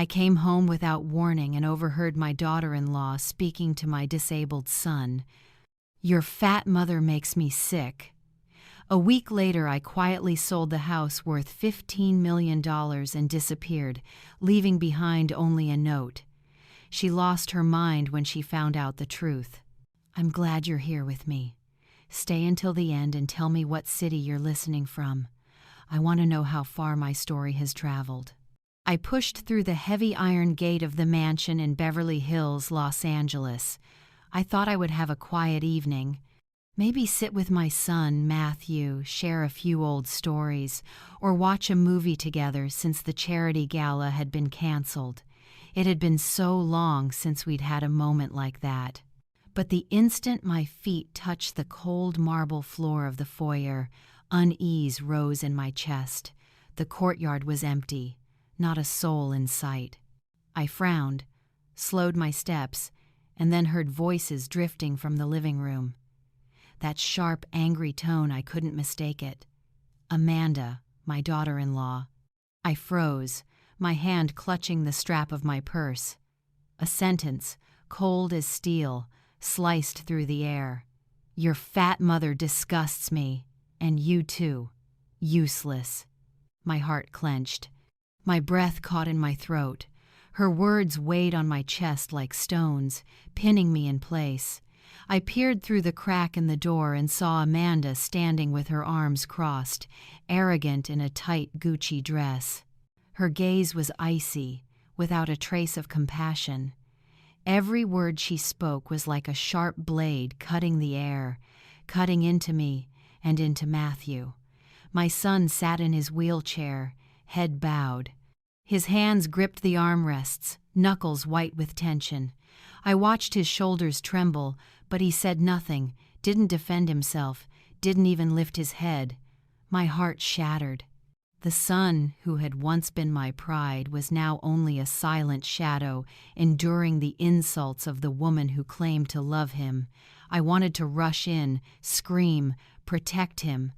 I came home without warning and overheard my daughter-in-law speaking to my disabled son. "Your fat mother makes me sick." A week later, I quietly sold the house worth $15 million and disappeared, leaving behind only a note. She lost her mind when she found out the truth. I'm glad you're here with me. Stay until the end and tell me what city you're listening from. I want to know how far my story has traveled. I pushed through the heavy iron gate of the mansion in Beverly Hills, Los Angeles. I thought I would have a quiet evening. Maybe sit with my son, Matthew, share a few old stories, or watch a movie together since the charity gala had been canceled. It had been so long since we'd had a moment like that. But the instant my feet touched the cold marble floor of the foyer, unease rose in my chest. The courtyard was empty, not a soul in sight. I frowned, slowed my steps, and then heard voices drifting from the living room. That sharp, angry tone, I couldn't mistake it. Amanda, my daughter-in-law. I froze, my hand clutching the strap of my purse. A sentence, cold as steel, sliced through the air. "Your fat mother disgusts me, and you too. Useless." My heart clenched. My breath caught in my throat. Her words weighed on my chest like stones, pinning me in place. I peered through the crack in the door and saw Amanda standing with her arms crossed, arrogant in a tight Gucci dress. Her gaze was icy, without a trace of compassion. Every word she spoke was like a sharp blade cutting the air, cutting into me and into Matthew. My son sat in his wheelchair, head bowed. His hands gripped the armrests, knuckles white with tension. I watched his shoulders tremble, but he said nothing, didn't defend himself, didn't even lift his head. My heart shattered. The son who had once been my pride was now only a silent shadow, enduring the insults of the woman who claimed to love him. I wanted to rush in, scream, protect him,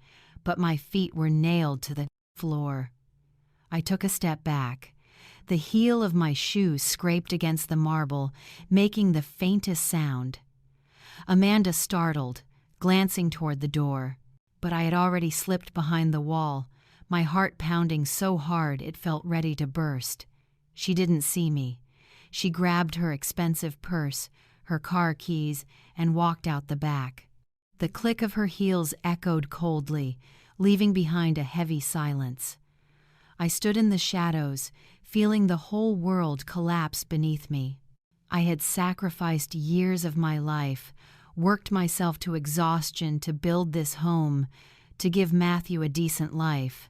but my feet were nailed to the floor. I took a step back. The heel of my shoe scraped against the marble, making the faintest sound. Amanda startled, glancing toward the door, but I had already slipped behind the wall, my heart pounding so hard it felt ready to burst. She didn't see me. She grabbed her expensive purse, her car keys, and walked out the back. The click of her heels echoed coldly, leaving behind a heavy silence. I stood in the shadows, feeling the whole world collapse beneath me. I had sacrificed years of my life, worked myself to exhaustion to build this home, to give Matthew a decent life.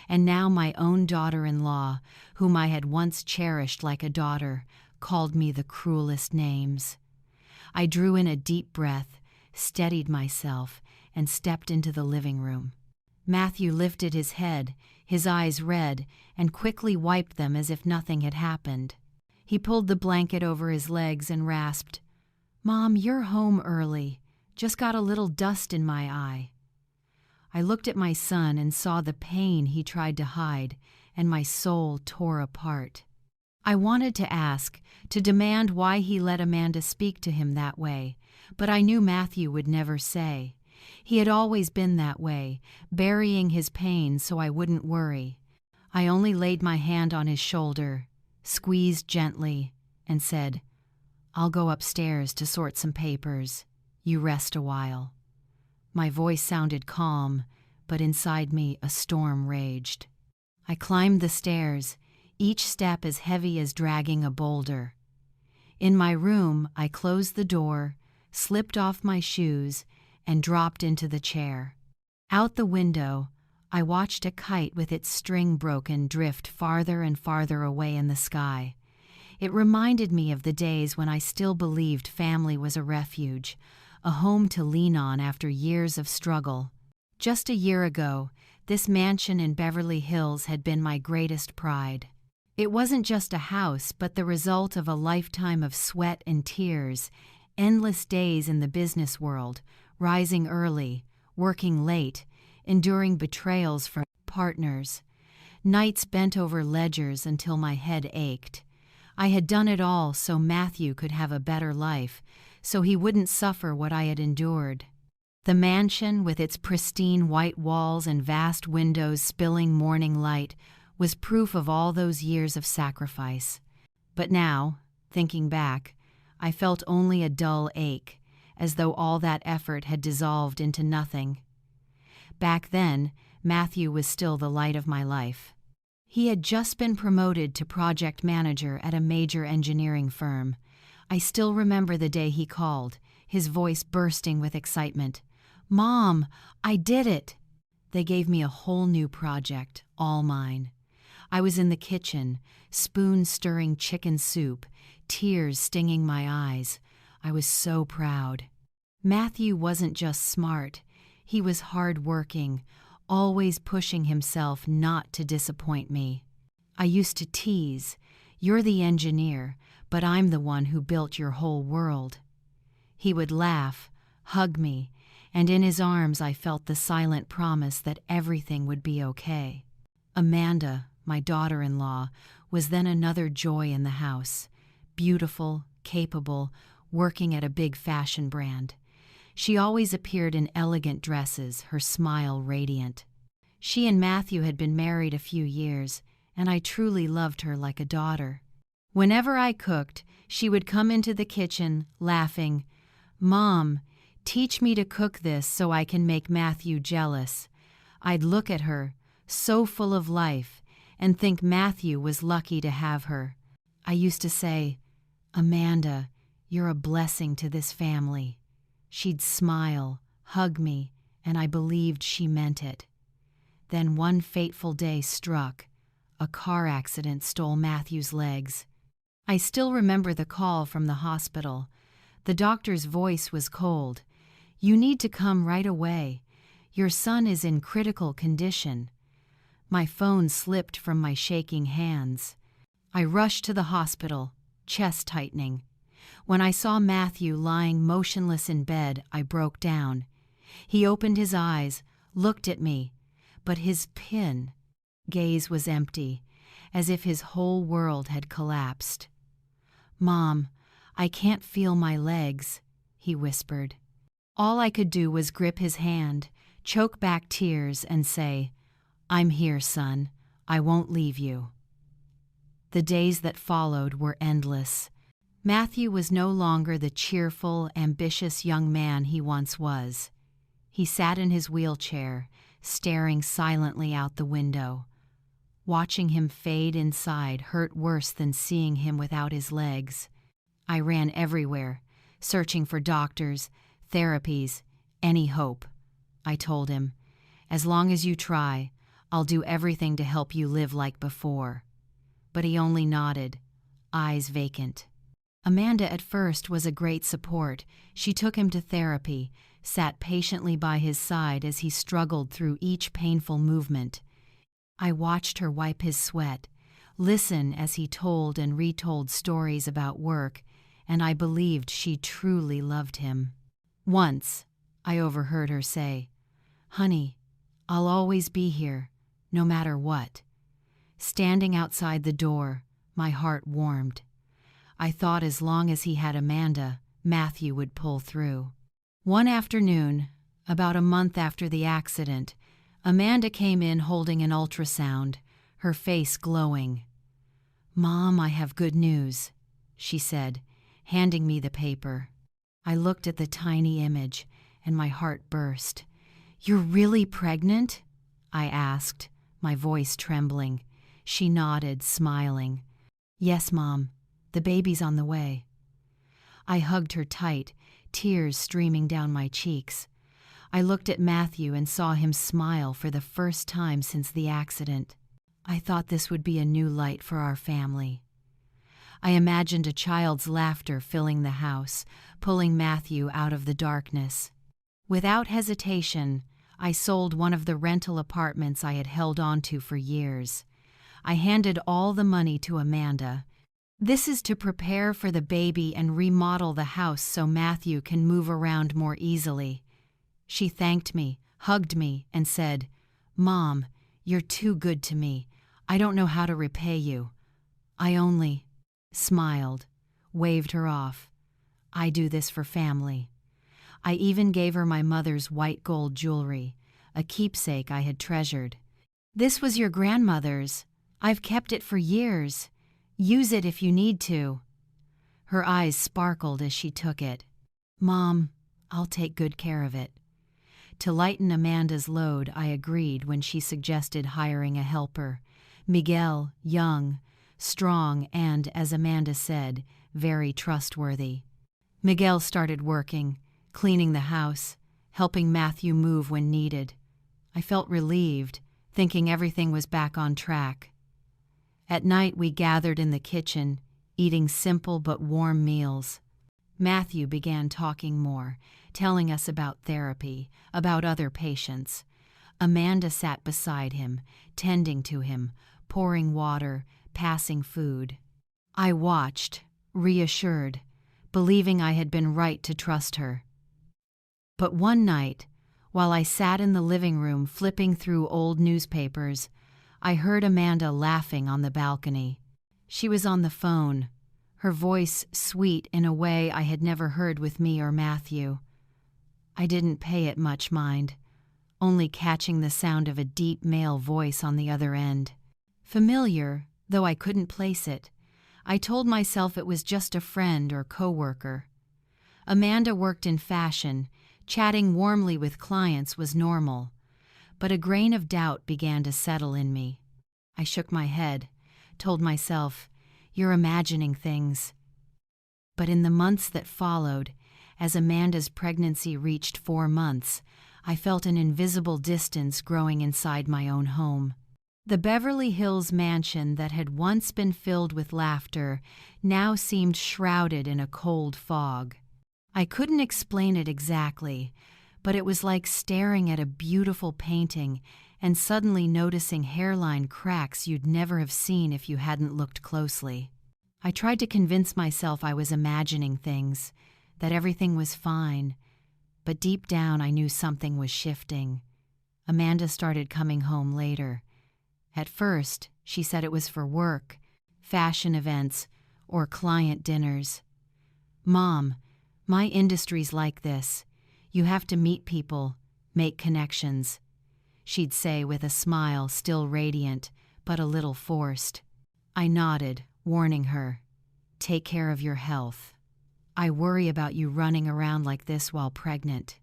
And now my own daughter-in-law, whom I had once cherished like a daughter, called me the cruelest names. I drew in a deep breath, steadied myself, and stepped into the living room. Matthew lifted his head, his eyes red, and quickly wiped them as if nothing had happened. He pulled the blanket over his legs and rasped, "Mom, you're home early. Just got a little dust in my eye." I looked at my son and saw the pain he tried to hide, and my soul tore apart. I wanted to ask, to demand why he let Amanda speak to him that way, but I knew Matthew would never say. He had always been that way, burying his pain so I wouldn't worry. I only laid my hand on his shoulder, squeezed gently, and said, "I'll go upstairs to sort some papers. You rest a while." My voice sounded calm, but inside me a storm raged. I climbed the stairs, each step as heavy as dragging a boulder. In my room, I closed the door, slipped off my shoes, and dropped into the chair. Out the window, I watched a kite with its string broken drift farther and farther away in the sky. It reminded me of the days when I still believed family was a refuge, a home to lean on after years of struggle. Just a year ago, this mansion in Beverly Hills had been my greatest pride. It wasn't just a house, but the result of a lifetime of sweat and tears, endless days in the business world, rising early, working late, enduring betrayals from partners. Nights bent over ledgers until my head ached. I had done it all so Matthew could have a better life, so he wouldn't suffer what I had endured. The mansion, with its pristine white walls and vast windows spilling morning light, was proof of all those years of sacrifice. But now, thinking back, I felt only a dull ache, as though all that effort had dissolved into nothing. Back then, Matthew was still the light of my life. He had just been promoted to project manager at a major engineering firm. I still remember the day he called, his voice bursting with excitement. "Mom, I did it!" They gave me a whole new project, all mine. I was in the kitchen, spoon-stirring chicken soup, tears stinging my eyes. I was so proud. Matthew wasn't just smart. He was hard-working, always pushing himself not to disappoint me. I used to tease, "You're the engineer, but I'm the one who built your whole world." He would laugh, hug me, and in his arms I felt the silent promise that everything would be okay. Amanda, my daughter-in-law, was then another joy in the house. Beautiful, capable, working at a big fashion brand. She always appeared in elegant dresses, her smile radiant. She and Matthew had been married a few years, and I truly loved her like a daughter. Whenever I cooked, she would come into the kitchen, laughing, "Mom, teach me to cook this so I can make Matthew jealous." I'd look at her, so full of life, and think Matthew was lucky to have her. I used to say, "Amanda, you're a blessing to this family." She'd smile, hug me, and I believed she meant it. Then one fateful day struck. A car accident stole Matthew's legs. I still remember the call from the hospital. The doctor's voice was cold. "You need to come right away. Your son is in critical condition." My phone slipped from my shaking hands. I rushed to the hospital, chest tightening. When I saw Matthew lying motionless in bed, I broke down. He opened his eyes, looked at me, but his gaze was empty, as if his whole world had collapsed. "Mom, I can't feel my legs," he whispered. All I could do was grip his hand, choke back tears, and say, "I'm here, son. I won't leave you." The days that followed were endless. Matthew was no longer the cheerful, ambitious young man he once was. He sat in his wheelchair, staring silently out the window. Watching him fade inside hurt worse than seeing him without his legs. I ran everywhere, searching for doctors, therapies, any hope. I told him, "As long as you try, I'll do everything to help you live like before." But he only nodded, eyes vacant. Amanda at first was a great support. She took him to therapy, sat patiently by his side as he struggled through each painful movement. I watched her wipe his sweat, listen as he told and retold stories about work, and I believed she truly loved him. Once, I overheard her say, "Honey, I'll always be here, no matter what." Standing outside the door, my heart warmed. I thought as long as he had Amanda, Matthew would pull through. One afternoon, about a month after the accident, Amanda came in holding an ultrasound, her face glowing. "Mom, I have good news," she said, handing me the paper. I looked at the tiny image, and my heart burst. "You're really pregnant?" I asked, my voice trembling. She nodded, smiling. "Yes, Mom. The baby's on the way." I hugged her tight, tears streaming down my cheeks. I looked at Matthew and saw him smile for the first time since the accident. I thought this would be a new light for our family. I imagined a child's laughter filling the house, pulling Matthew out of the darkness. Without hesitation, I sold one of the rental apartments I had held onto for years. I handed all the money to Amanda. "This is to prepare for the baby and remodel the house so Matthew can move around more easily." She thanked me, hugged me, and said, "Mom, you're too good to me. I don't know how to repay you. I only smiled, waved her off. I do this for family. I even gave her my mother's white gold jewelry, a keepsake I had treasured. This was your grandmother's. I've kept it for years. Use it if you need to. Her eyes sparkled as she took it. Mom, I'll take good care of it. To lighten Amanda's load, I agreed when she suggested hiring a helper. Miguel, young, strong, and, as Amanda said, very trustworthy. Miguel started working, cleaning the house, helping Matthew move when needed. I felt relieved, thinking everything was back on track. At night we gathered in the kitchen, eating simple but warm meals. Matthew began talking more, telling us about therapy, about other patients. Amanda sat beside him, tending to him, pouring water, passing food. I watched, reassured, believing I had been right to trust her. But one night, while I sat in the living room flipping through old newspapers, I heard Amanda laughing on the balcony. She was on the phone, her voice sweet in a way I had never heard with me or Matthew. I didn't pay it much mind, only catching the sound of a deep male voice on the other end. Familiar, though I couldn't place it. I told myself it was just a friend or coworker. Amanda worked in fashion. Chatting warmly with clients was normal, but a grain of doubt began to settle in me. I shook my head, told myself, "You're imagining things." But in the months that followed, as Amanda's pregnancy reached 4 months, I felt an invisible distance growing inside my own home. The Beverly Hills mansion that had once been filled with laughter now seemed shrouded in a cold fog. I couldn't explain it exactly, but it was like staring at a beautiful painting and suddenly noticing hairline cracks you'd never have seen if you hadn't looked closely. I tried to convince myself I was imagining things, that everything was fine, but deep down I knew something was shifting. Amanda started coming home later. At first, she said it was for work, fashion events, or client dinners. "Mom, my industry's like this. You have to meet people, make connections," she'd say with a smile still radiant, but a little forced. I nodded, warning her, "Take care of your health. I worry about you running around like this while pregnant."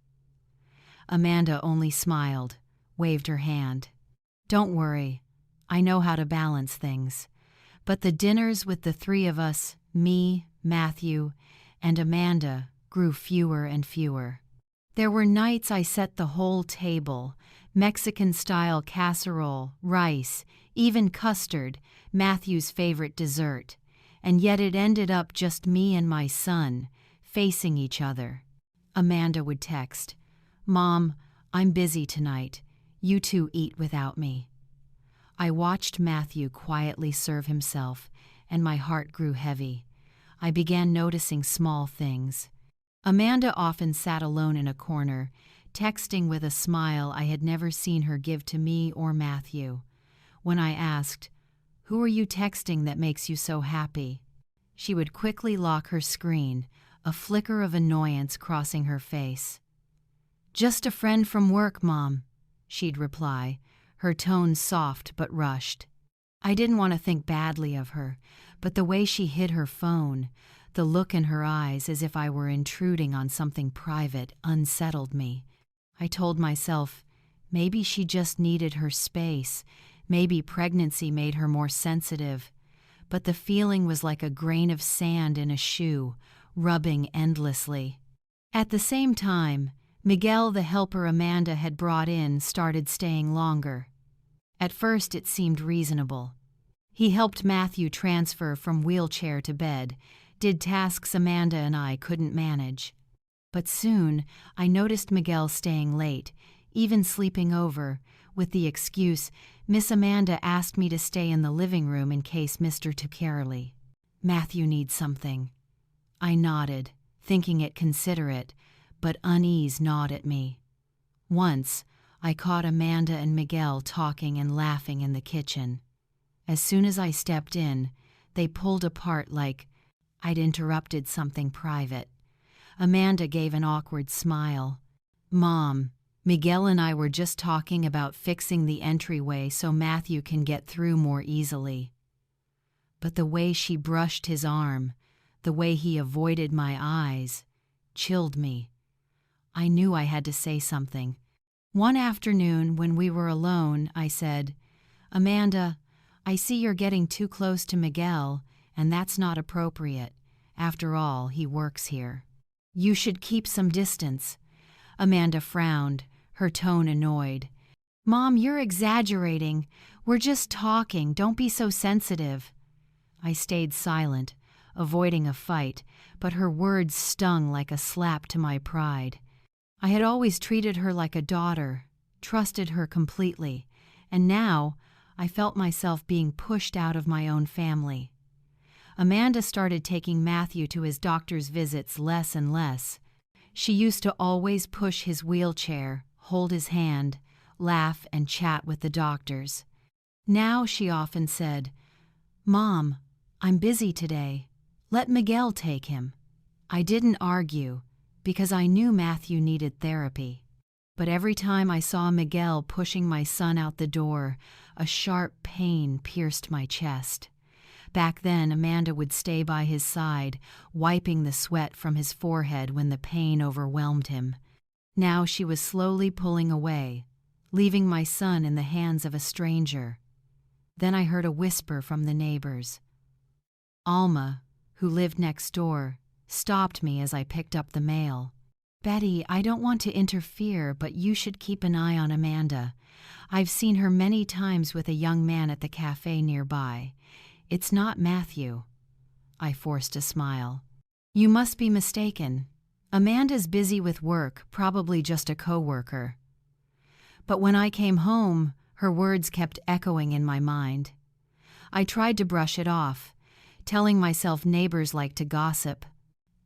Amanda only smiled, waved her hand. "Don't worry. I know how to balance things." But the dinners with the three of us, me, Matthew, and Amanda, grew fewer and fewer. There were nights I set the whole table, Mexican-style casserole, rice, even custard, Matthew's favorite dessert, and yet it ended up just me and my son, facing each other. Amanda would text, "Mom, I'm busy tonight. You two eat without me." I watched Matthew quietly serve himself, and my heart grew heavy. I began noticing small things. Amanda often sat alone in a corner, texting with a smile I had never seen her give to me or Matthew. When I asked, "Who are you texting that makes you so happy?" she would quickly lock her screen, a flicker of annoyance crossing her face. "Just a friend from work, Mom," she'd reply, her tone soft but rushed. I didn't want to think badly of her, but the way she hid her phone, the look in her eyes as if I were intruding on something private, unsettled me. I told myself, maybe she just needed her space, maybe pregnancy made her more sensitive, but the feeling was like a grain of sand in a shoe, rubbing endlessly. At the same time, Miguel, the helper Amanda had brought in, started staying longer. At first it seemed reasonable. He helped Matthew transfer from wheelchair to bed, did tasks Amanda and I couldn't manage. But soon I noticed Miguel staying late, even sleeping over, with the excuse, "Miss Amanda asked me to stay in the living room in case Mr. took carely. Matthew needs something." I nodded, thinking it considerate, but unease gnawed at me. Once, I caught Amanda and Miguel talking and laughing in the kitchen. As soon as I stepped in, they pulled apart like I'd interrupted something private. Amanda gave an awkward smile. "Mom, Miguel and I were just talking about fixing the entryway so Matthew can get through more easily." But the way she brushed his arm, the way he avoided my eyes, chilled me. I knew I had to say something. One afternoon, when we were alone, I said, "Amanda, I see you're getting too close to Miguel, and that's not appropriate. After all, he works here. You should keep some distance." Amanda frowned, her tone annoyed. "Mom, you're exaggerating. We're just talking. Don't be so sensitive." I stayed silent, avoiding a fight, but her words stung like a slap to my pride. I had always treated her like a daughter, trusted her completely, and now I felt myself being pushed out of my own family. Amanda started taking Matthew to his doctor's visits less and less. She used to always push his wheelchair, hold his hand, laugh and chat with the doctors. Now she often said, "Mom, I'm busy today. Let Miguel take him." I didn't argue, because I knew Matthew needed therapy. But every time I saw Miguel pushing my son out the door, a sharp pain pierced my chest. Back then, Amanda would stay by his side, wiping the sweat from his forehead when the pain overwhelmed him. Now she was slowly pulling away, leaving my son in the hands of a stranger. Then I heard a whisper from the neighbors. Alma, who lived next door, stopped me as I picked up the mail. "Betty, I don't want to interfere, but you should keep an eye on Amanda. I've seen her many times with a young man at the cafe nearby. It's not Matthew." I forced a smile. "You must be mistaken. Amanda's busy with work, probably just a coworker." But when I came home, her words kept echoing in my mind. I tried to brush it off, telling myself neighbors like to gossip.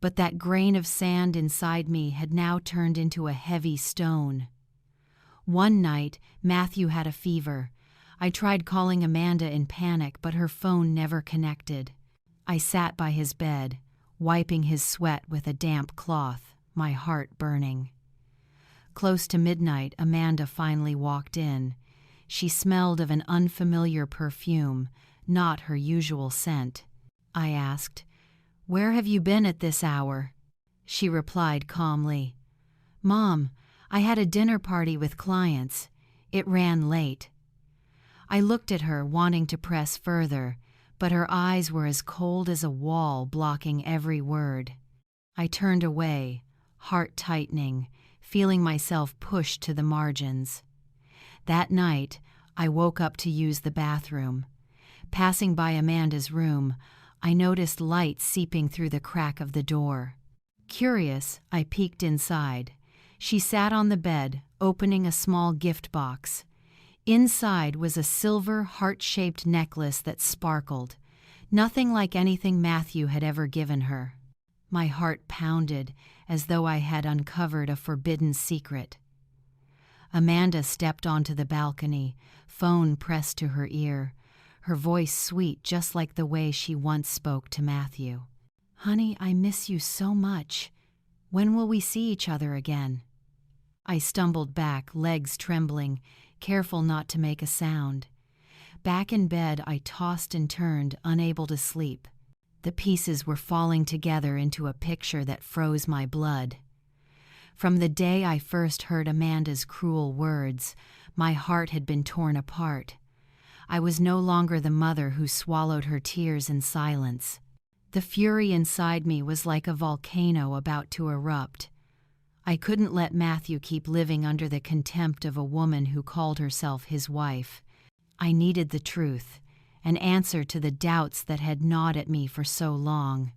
But that grain of sand inside me had now turned into a heavy stone. One night, Matthew had a fever. I tried calling Amanda in panic, but her phone never connected. I sat by his bed, wiping his sweat with a damp cloth, my heart burning. Close to midnight, Amanda finally walked in. She smelled of an unfamiliar perfume, not her usual scent. I asked, "Where have you been at this hour?" She replied calmly, "Mom, I had a dinner party with clients. It ran late." I looked at her, wanting to press further, but her eyes were as cold as a wall, blocking every word. I turned away, heart tightening, feeling myself pushed to the margins. That night, I woke up to use the bathroom. Passing by Amanda's room, I noticed light seeping through the crack of the door. Curious, I peeked inside. She sat on the bed, opening a small gift box. Inside was a silver, heart-shaped necklace that sparkled, nothing like anything Matthew had ever given her. My heart pounded, as though I had uncovered a forbidden secret. Amanda stepped onto the balcony, phone pressed to her ear, her voice sweet just like the way she once spoke to Matthew. "Honey, I miss you so much. When will we see each other again?" I stumbled back, legs trembling, careful not to make a sound. Back in bed, I tossed and turned, unable to sleep. The pieces were falling together into a picture that froze my blood. From the day I first heard Amanda's cruel words, my heart had been torn apart. I was no longer the mother who swallowed her tears in silence. The fury inside me was like a volcano about to erupt. I couldn't let Matthew keep living under the contempt of a woman who called herself his wife. I needed the truth, an answer to the doubts that had gnawed at me for so long.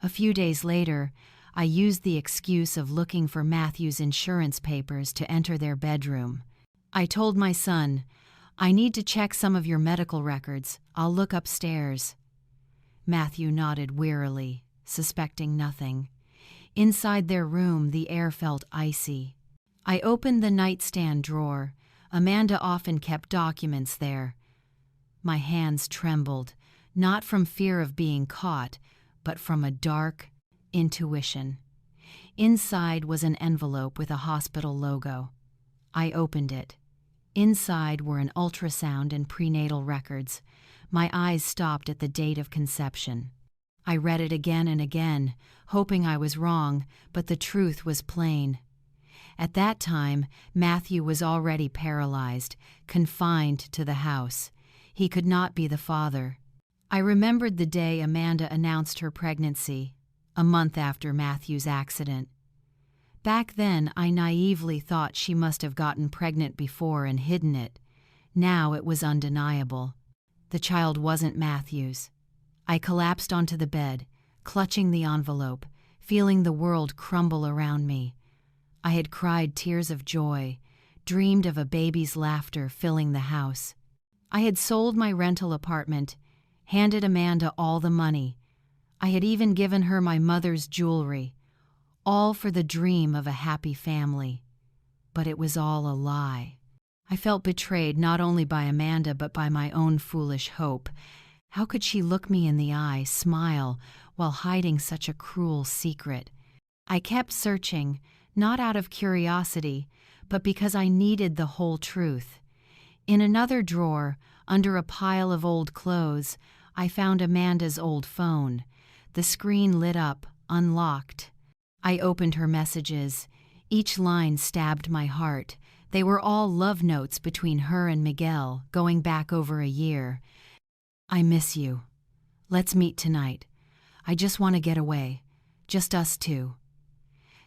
A few days later, I used the excuse of looking for Matthew's insurance papers to enter their bedroom. I told my son, "I need to check some of your medical records. I'll look upstairs." Matthew nodded wearily, suspecting nothing. Inside their room, the air felt icy. I opened the nightstand drawer. Amanda often kept documents there. My hands trembled, not from fear of being caught, but from a dark intuition. Inside was an envelope with a hospital logo. I opened it. Inside were an ultrasound and prenatal records. My eyes stopped at the date of conception. I read it again and again, hoping I was wrong, but the truth was plain. At that time, Matthew was already paralyzed, confined to the house. He could not be the father. I remembered the day Amanda announced her pregnancy, a month after Matthew's accident. Back then, I naively thought she must have gotten pregnant before and hidden it. Now it was undeniable. The child wasn't Matthew's. I collapsed onto the bed, clutching the envelope, feeling the world crumble around me. I had cried tears of joy, dreamed of a baby's laughter filling the house. I had sold my rental apartment, handed Amanda all the money. I had even given her my mother's jewelry, all for the dream of a happy family. But it was all a lie. I felt betrayed not only by Amanda but by my own foolish hope. How could she look me in the eye, smile, while hiding such a cruel secret? I kept searching, not out of curiosity, but because I needed the whole truth. In another drawer, under a pile of old clothes, I found Amanda's old phone. The screen lit up, unlocked. I opened her messages. Each line stabbed my heart. They were all love notes between her and Miguel, going back over a year. I miss you. Let's meet tonight. I just want to get away. Just us two.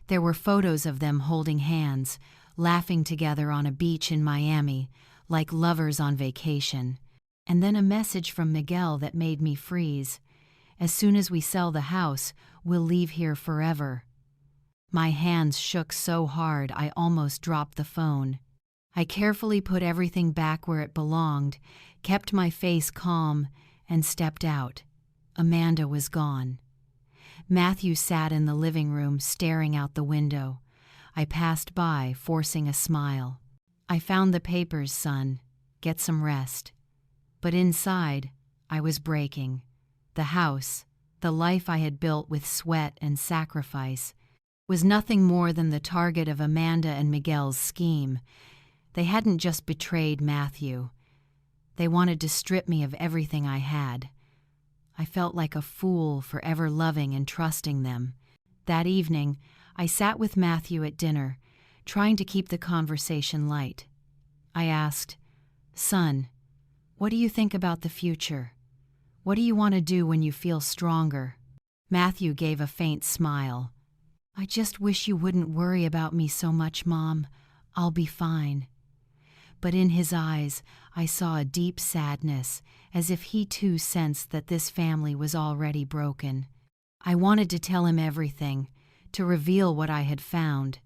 There were photos of them holding hands, laughing together on a beach in Miami, like lovers on vacation. And then a message from Miguel that made me freeze. As soon as we sell the house, we'll leave here forever. My hands shook so hard I almost dropped the phone. I carefully put everything back where it belonged, kept my face calm, and stepped out. Amanda was gone. Matthew sat in the living room, staring out the window. I passed by, forcing a smile. I found the papers, son. Get some rest. But inside, I was breaking. The house, the life I had built with sweat and sacrifice, was nothing more than the target of Amanda and Miguel's scheme. They hadn't just betrayed Matthew. They wanted to strip me of everything I had. I felt like a fool for ever loving and trusting them. That evening, I sat with Matthew at dinner, trying to keep the conversation light. I asked, "Son, what do you think about the future? What do you want to do when you feel stronger?" Matthew gave a faint smile. "I just wish you wouldn't worry about me so much, Mom. I'll be fine." But in his eyes, I saw a deep sadness, as if he too sensed that this family was already broken. I wanted to tell him everything, to reveal what I had found,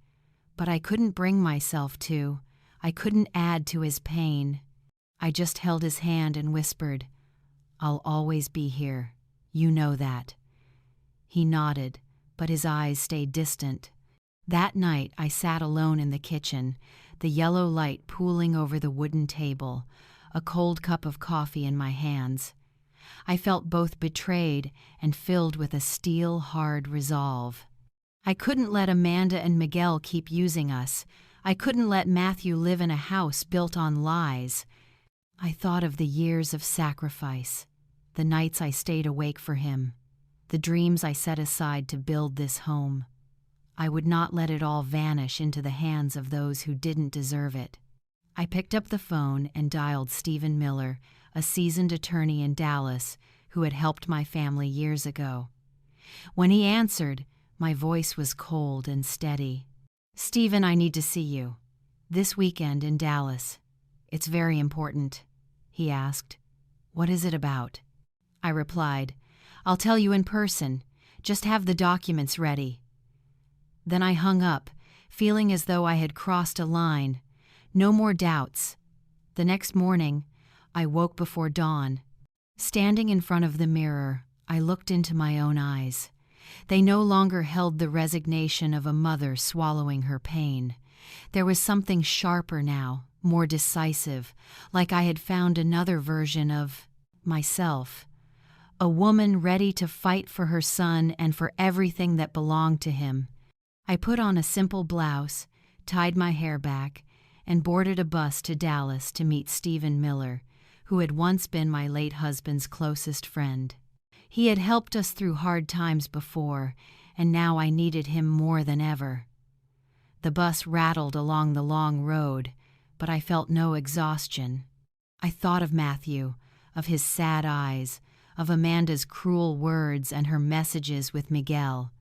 but I couldn't bring myself to. I couldn't add to his pain. I just held his hand and whispered, "I'll always be here. You know that." He nodded, but his eyes stayed distant. That night I sat alone in the kitchen, the yellow light pooling over the wooden table, a cold cup of coffee in my hands. I felt both betrayed and filled with a steel-hard resolve. I couldn't let Amanda and Miguel keep using us. I couldn't let Matthew live in a house built on lies. I thought of the years of sacrifice, the nights I stayed awake for him, the dreams I set aside to build this home. I would not let it all vanish into the hands of those who didn't deserve it. I picked up the phone and dialed Stephen Miller, a seasoned attorney in Dallas who had helped my family years ago. When he answered, my voice was cold and steady. "Stephen, I need to see you. This weekend in Dallas. It's very important." He asked, "What is it about?" I replied, "I'll tell you in person. Just have the documents ready." Then I hung up, feeling as though I had crossed a line. No more doubts. The next morning, I woke before dawn. Standing in front of the mirror, I looked into my own eyes. They no longer held the resignation of a mother swallowing her pain. There was something sharper now, more decisive, like I had found another version of myself. A woman ready to fight for her son and for everything that belonged to him. I put on a simple blouse, tied my hair back, and boarded a bus to Dallas to meet Stephen Miller, who had once been my late husband's closest friend. He had helped us through hard times before, and now I needed him more than ever. The bus rattled along the long road, but I felt no exhaustion. I thought of Matthew, of his sad eyes, of Amanda's cruel words and her messages with Miguel.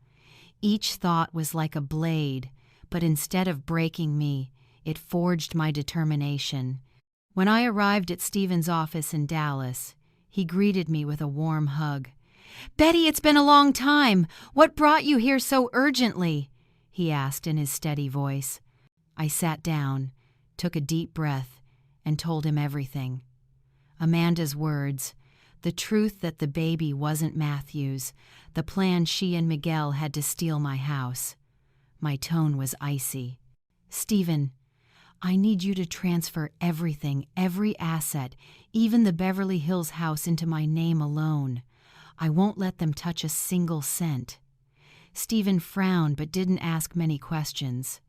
Each thought was like a blade, but instead of breaking me, it forged my determination. When I arrived at Stephen's office in Dallas, he greeted me with a warm hug. "Betty, it's been a long time. What brought you here so urgently?" he asked in his steady voice. I sat down, took a deep breath, and told him everything. Amanda's words, the truth that the baby wasn't Matthew's, the plan she and Miguel had to steal my house. My tone was icy. "Stephen, I need you to transfer everything, every asset, even the Beverly Hills house into my name alone. I won't let them touch a single cent." Stephen frowned but didn't ask many questions.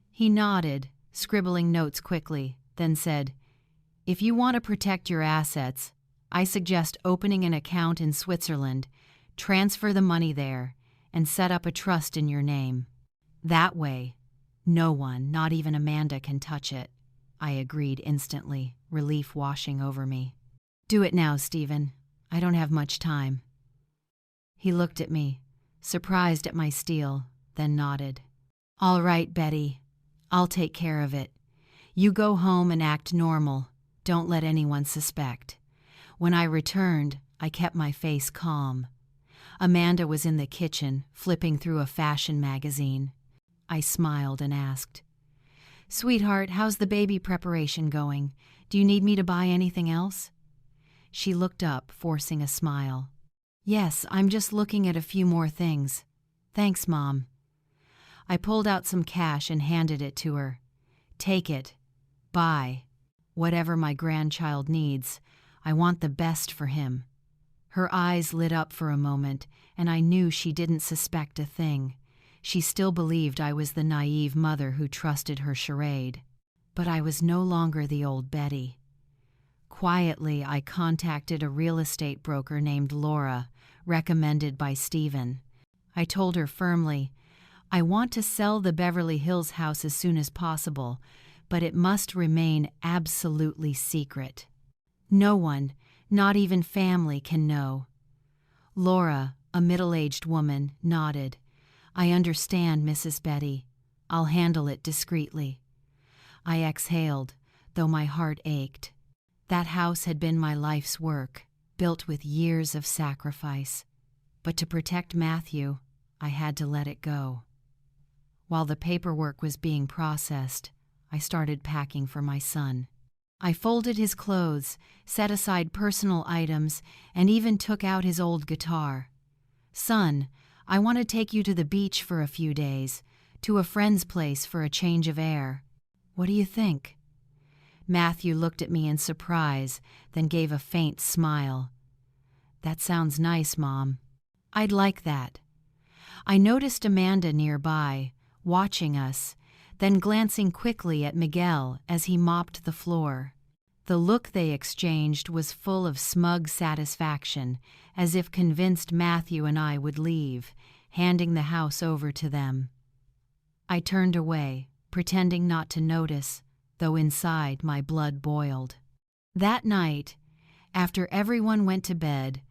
He nodded, scribbling notes quickly, then said, "If you want to protect your assets, I suggest opening an account in Switzerland, transfer the money there, and set up a trust in your name. That way, no one, not even Amanda, can touch it." I agreed instantly, relief washing over me. "Do it now, Stephen. I don't have much time." He looked at me, surprised at my steel, then nodded. "All right, Betty. I'll take care of it. You go home and act normal. Don't let anyone suspect." When I returned, I kept my face calm. Amanda was in the kitchen, flipping through a fashion magazine. I smiled and asked, "Sweetheart, how's the baby preparation going? Do you need me to buy anything else?" She looked up, forcing a smile. "Yes, I'm just looking at a few more things. Thanks, Mom." I pulled out some cash and handed it to her. "Take it. Buy. Whatever my grandchild needs. I want the best for him." Her eyes lit up for a moment, and I knew she didn't suspect a thing. She still believed I was the naive mother who trusted her charade. But I was no longer the old Betty. Quietly, I contacted a real estate broker named Laura, recommended by Stephen. I told her firmly, "I want to sell the Beverly Hills house as soon as possible, but it must remain absolutely secret. No one, not even family, can know." Laura, a middle-aged woman, nodded. "I understand, Mrs. Betty. I'll handle it discreetly." I exhaled, though my heart ached. That house had been my life's work, built with years of sacrifice. But to protect Matthew, I had to let it go. While the paperwork was being processed, I started packing for my son. I folded his clothes, set aside personal items, and even took out his old guitar. "Son, I want to take you to the beach for a few days, to a friend's place for a change of air. What do you think?" Matthew looked at me in surprise, then gave a faint smile. "That sounds nice, Mom. I'd like that." I noticed Amanda nearby, watching us, then glancing quickly at Miguel as he mopped the floor. The look they exchanged was full of smug satisfaction, as if convinced Matthew and I would leave, handing the house over to them. I turned away, pretending not to notice, though inside my blood boiled. That night, after everyone went to bed,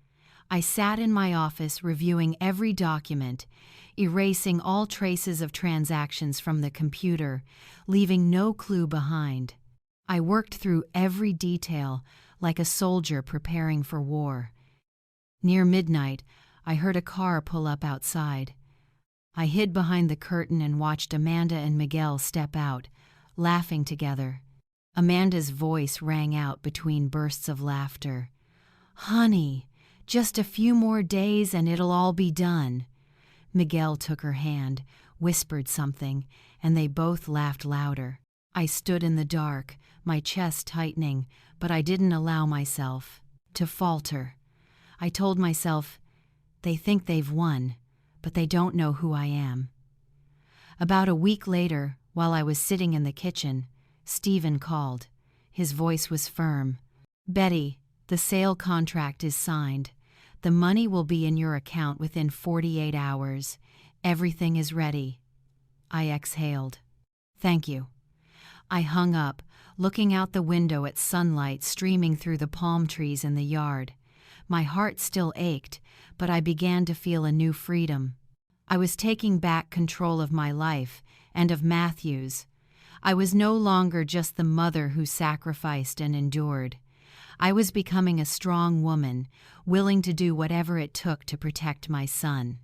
I sat in my office reviewing every document, erasing all traces of transactions from the computer, leaving no clue behind. I worked through every detail like a soldier preparing for war. Near midnight, I heard a car pull up outside. I hid behind the curtain and watched Amanda and Miguel step out, laughing together. Amanda's voice rang out between bursts of laughter. "Honey, just a few more days and it'll all be done." Miguel took her hand, whispered something, and they both laughed louder. I stood in the dark, my chest tightening, but I didn't allow myself to falter. I told myself, they think they've won, but they don't know who I am. About a week later, while I was sitting in the kitchen, Stephen called. His voice was firm. "Betty, the sale contract is signed. The money will be in your account within 48 hours. Everything is ready." I exhaled. "Thank you." I hung up, looking out the window at sunlight streaming through the palm trees in the yard. My heart still ached, but I began to feel a new freedom. I was taking back control of my life and of Matthew's. I was no longer just the mother who sacrificed and endured. I was becoming a strong woman, willing to do whatever it took to protect my son.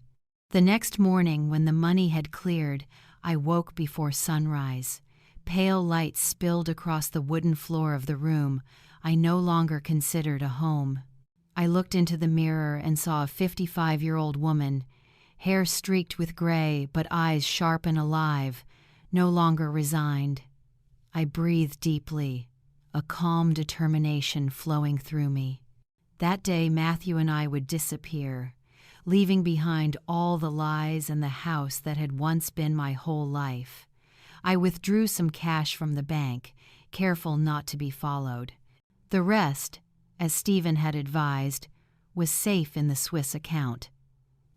The next morning, when the money had cleared, I woke before sunrise. Pale light spilled across the wooden floor of the room I no longer considered a home. I looked into the mirror and saw a 55-year-old woman, hair streaked with gray but eyes sharp and alive, no longer resigned. I breathed deeply, a calm determination flowing through me. That day Matthew and I would disappear, leaving behind all the lies and the house that had once been my whole life. I withdrew some cash from the bank, careful not to be followed. The rest, as Stephen had advised, was safe in the Swiss account.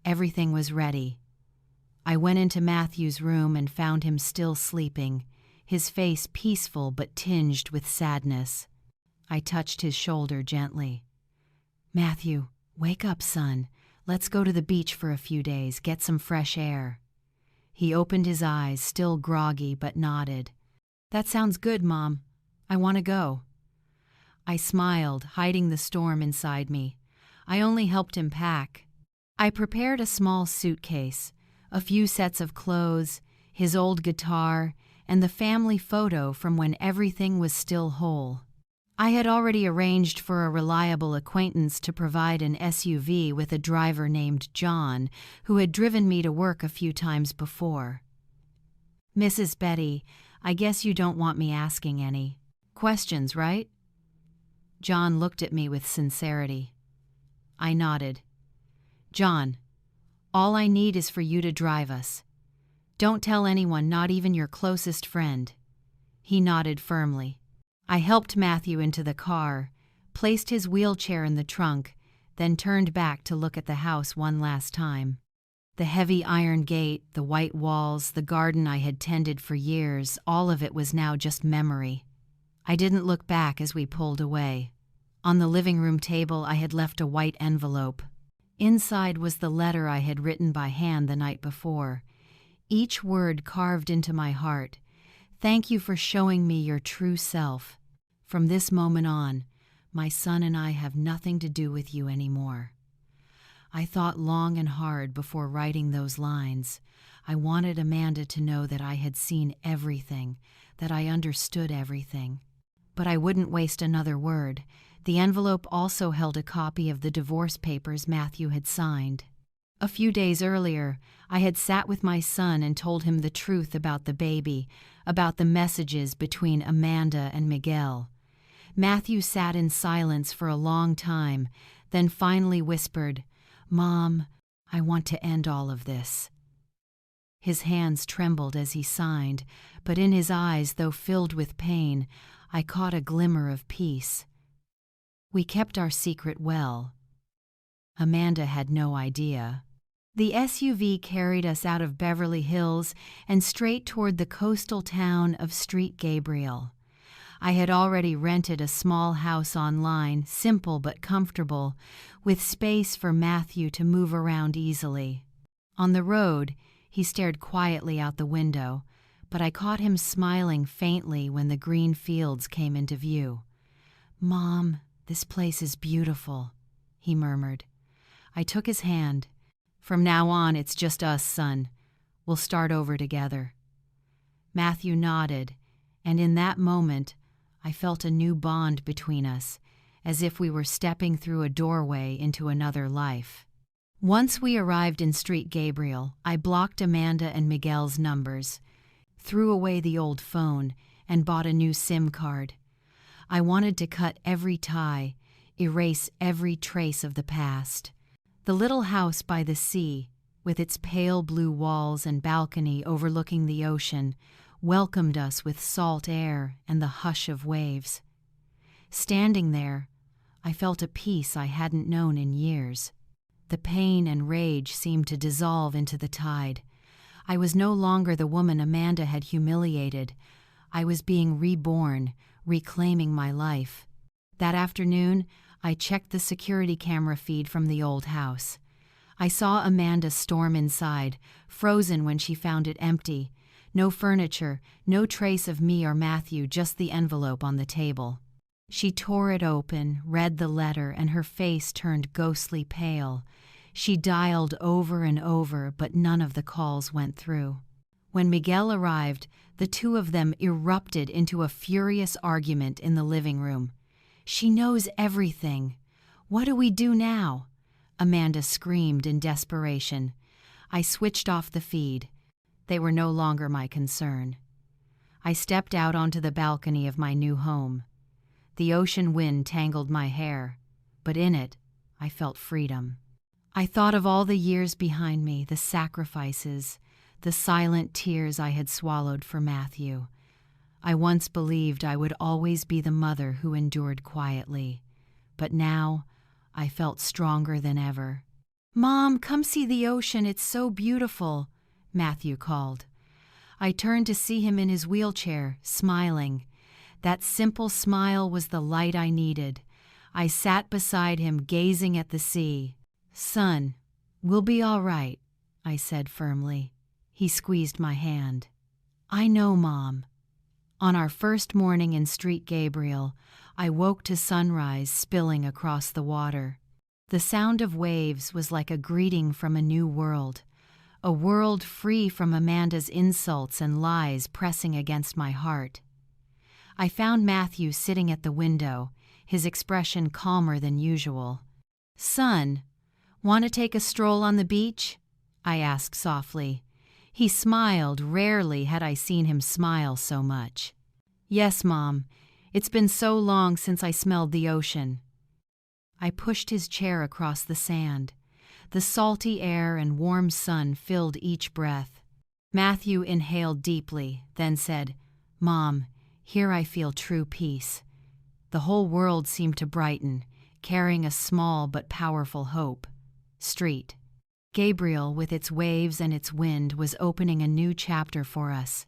Everything was ready. I went into Matthew's room and found him still sleeping, his face peaceful but tinged with sadness. I touched his shoulder gently. "Matthew, wake up, son. Let's go to the beach for a few days, get some fresh air." He opened his eyes, still groggy, but nodded. "That sounds good, Mom. I want to go." I smiled, hiding the storm inside me. I only helped him pack. I prepared a small suitcase, a few sets of clothes, his old guitar, and the family photo from when everything was still whole. I had already arranged for a reliable acquaintance to provide an SUV with a driver named John, who had driven me to work a few times before. "Mrs. Betty, I guess you don't want me asking any questions, right?" John looked at me with sincerity. I nodded. "John, all I need is for you to drive us. Don't tell anyone, not even your closest friend." He nodded firmly. I helped Matthew into the car, placed his wheelchair in the trunk, then turned back to look at the house one last time. The heavy iron gate, the white walls, the garden I had tended for years, all of it was now just memory. I didn't look back as we pulled away. On the living room table I had left a white envelope. Inside was the letter I had written by hand the night before, each word carved into my heart. "Thank you for showing me your true self. From this moment on, my son and I have nothing to do with you anymore." I thought long and hard before writing those lines. I wanted Amanda to know that I had seen everything, that I understood everything. But I wouldn't waste another word. The envelope also held a copy of the divorce papers Matthew had signed. A few days earlier, I had sat with my son and told him the truth about the baby, about the messages between Amanda and Miguel. Matthew sat in silence for a long time, then finally whispered, "Mom, I want to end all of this." His hands trembled as he signed, but in his eyes, though filled with pain, I caught a glimmer of peace. We kept our secret well. Amanda had no idea. The SUV carried us out of Beverly Hills and straight toward the coastal town of Street Gabriel. I had already rented a small house online, simple but comfortable, with space for Matthew to move around easily. On the road, he stared quietly out the window, but I caught him smiling faintly when the green fields came into view. "Mom, this place is beautiful," he murmured. I took his hand. "From now on, it's just us, son. We'll start over together." Matthew nodded, and in that moment, I felt a new bond between us, as if we were stepping through a doorway into another life. Once we arrived in Street Gabriel, I blocked Amanda and Miguel's numbers, threw away the old phone, and bought a new SIM card. I wanted to cut every tie, erase every trace of the past. The little house by the sea, with its pale blue walls and balcony overlooking the ocean, welcomed us with salt air and the hush of waves. Standing there, I felt a peace I hadn't known in years. The pain and rage seemed to dissolve into the tide. I was no longer the woman Amanda had humiliated. I was being reborn, reclaiming my life. That afternoon, I checked the security camera feed from the old house. I saw Amanda storm inside, frozen when she found it empty. No furniture, no trace of me or Matthew, just the envelope on the table. She tore it open, read the letter, and her face turned ghostly pale. She dialed over and over, but none of the calls went through. When Miguel arrived, the two of them erupted into a furious argument in the living room. "She knows everything. What do we do now?" Amanda screamed in desperation. I switched off the feed. They were no longer my concern. I stepped out onto the balcony of my new home. The ocean wind tangled my hair, but in it, I felt freedom. I thought of all the years behind me, the sacrifices, the silent tears I had swallowed for Matthew. I once believed I would always be the mother who endured quietly, but now I felt stronger than ever. "Mom, come see the ocean, it's so beautiful," Matthew called. I turned to see him in his wheelchair, smiling. That simple smile was the light I needed. I sat beside him, gazing at the sea. "Son, we'll be all right," I said firmly. He squeezed my hand. "I know, Mom." On our first morning in Street Gabriel, I woke to sunrise spilling across the water. The sound of waves was like a greeting from a new world, a world free from Amanda's insults and lies pressing against my heart. I found Matthew sitting at the window, his expression calmer than usual. "Son, want to take a stroll on the beach?" I asked softly. He smiled. Rarely had I seen him smile so much. "Yes, Mom. It's been so long since I smelled the ocean." I pushed his chair across the sand. The salty air and warm sun filled each breath. Matthew inhaled deeply, then said, "Mom, here I feel true peace." The whole world seemed to brighten, carrying a small but powerful hope. Street Gabriel, with its waves and its wind, was opening a new chapter for us.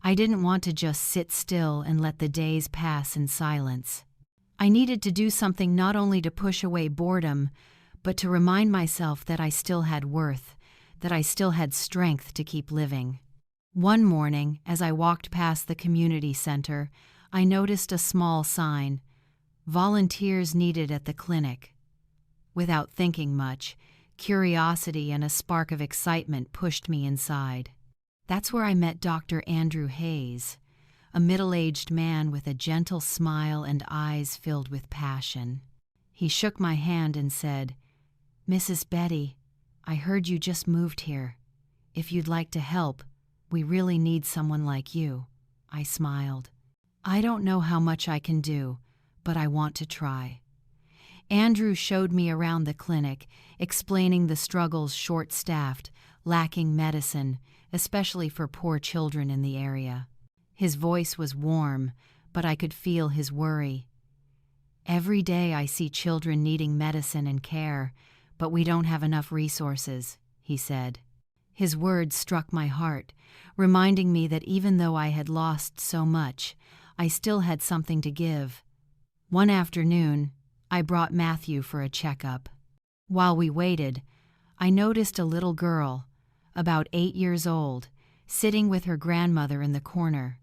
I didn't want to just sit still and let the days pass in silence. I needed to do something, not only to push away boredom, but to remind myself that I still had worth, that I still had strength to keep living. One morning, as I walked past the community center, I noticed a small sign, "Volunteers needed at the clinic." Without thinking much, curiosity and a spark of excitement pushed me inside. That's where I met Dr. Andrew Hayes, a middle-aged man with a gentle smile and eyes filled with passion. He shook my hand and said, "Mrs. Betty, I heard you just moved here. If you'd like to help, we really need someone like you." I smiled. "I don't know how much I can do, but I want to try." Andrew showed me around the clinic, explaining the struggles short-staffed, lacking medicine, especially for poor children in the area. His voice was warm, but I could feel his worry. "Every day I see children needing medicine and care, but we don't have enough resources," he said. His words struck my heart, reminding me that even though I had lost so much, I still had something to give. One afternoon, I brought Matthew for a checkup. While we waited, I noticed a little girl, about 8 years old, sitting with her grandmother in the corner.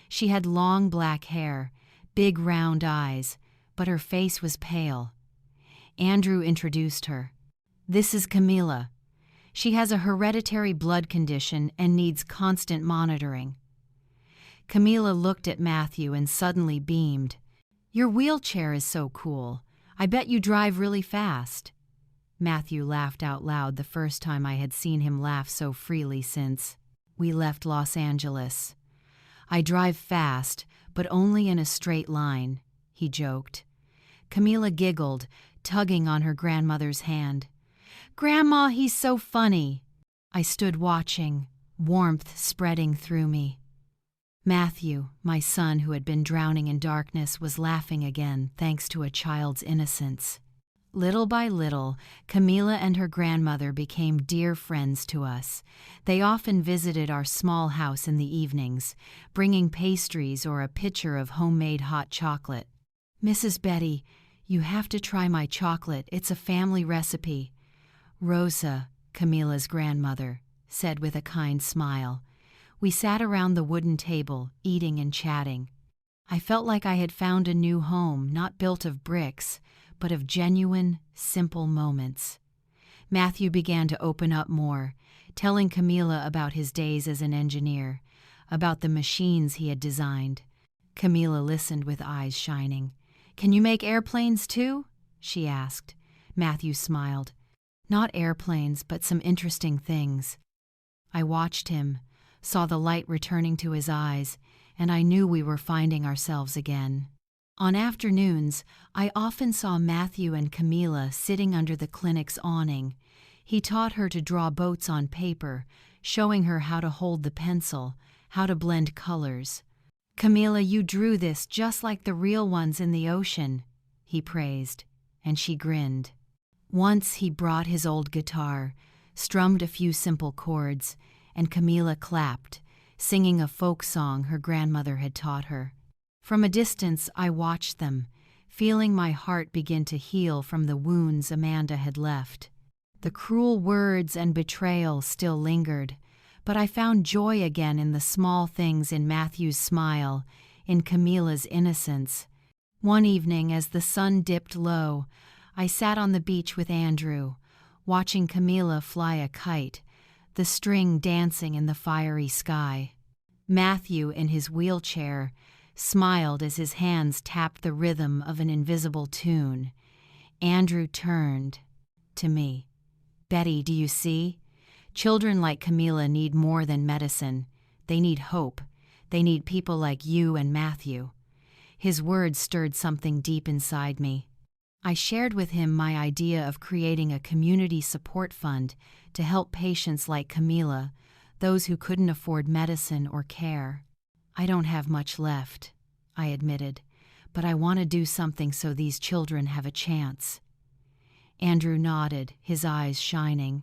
She had long black hair, big round eyes, but her face was pale. Andrew introduced her. "This is Camila. She has a hereditary blood condition and needs constant monitoring." Camila looked at Matthew and suddenly beamed. "Your wheelchair is so cool. I bet you drive really fast." Matthew laughed out loud, the first time I had seen him laugh so freely since we left Los Angeles. I drive fast, but only in a straight line, he joked. Camila giggled, tugging on her grandmother's hand. Grandma, he's so funny. I stood watching, warmth spreading through me. Matthew, my son who had been drowning in darkness, was laughing again, thanks to a child's innocence. Little by little, Camila and her grandmother became dear friends to us. They often visited our small house in the evenings, bringing pastries or a pitcher of homemade hot chocolate. Mrs. Betty, you have to try my chocolate. It's a family recipe. Rosa, Camila's grandmother, said with a kind smile. We sat around the wooden table, eating and chatting. I felt like I had found a new home, not built of bricks, but of genuine, simple moments. Matthew began to open up more, telling Camila about his days as an engineer, about the machines he had designed. Camila listened with eyes shining. Can you make airplanes too? She asked. Matthew smiled. Not airplanes, but some interesting things. I watched him, saw the light returning to his eyes, and I knew we were finding ourselves again. On afternoons, I often saw Matthew and Camila sitting under the clinic's awning. He taught her to draw boats on paper, showing her how to hold the pencil, how to blend colors. Camila, you drew this just like the real ones in the ocean, he praised, and she grinned. Once he brought his old guitar, strummed a few simple chords, and Camila clapped, singing a folk song her grandmother had taught her. From a distance, I watched them, feeling my heart begin to heal from the wounds Amanda had left. The cruel words and betrayal still lingered, but I found joy again in the small things, in Matthew's smile, in Camila's innocence. One evening, as the sun dipped low, I sat on the beach with Andrew, watching Camila fly a kite, the string dancing in the fiery sky. Matthew, in his wheelchair, smiled as his hands tapped the rhythm of an invisible tune. Andrew turned to me. Betty, do you see? Children like Camila need more than medicine. They need hope. They need people like you and Matthew. His words stirred something deep inside me. I shared with him my idea of creating a community support fund to help patients like Camila, those who couldn't afford medicine or care. I don't have much left, I admitted, but I want to do something so these children have a chance. Andrew nodded, his eyes shining.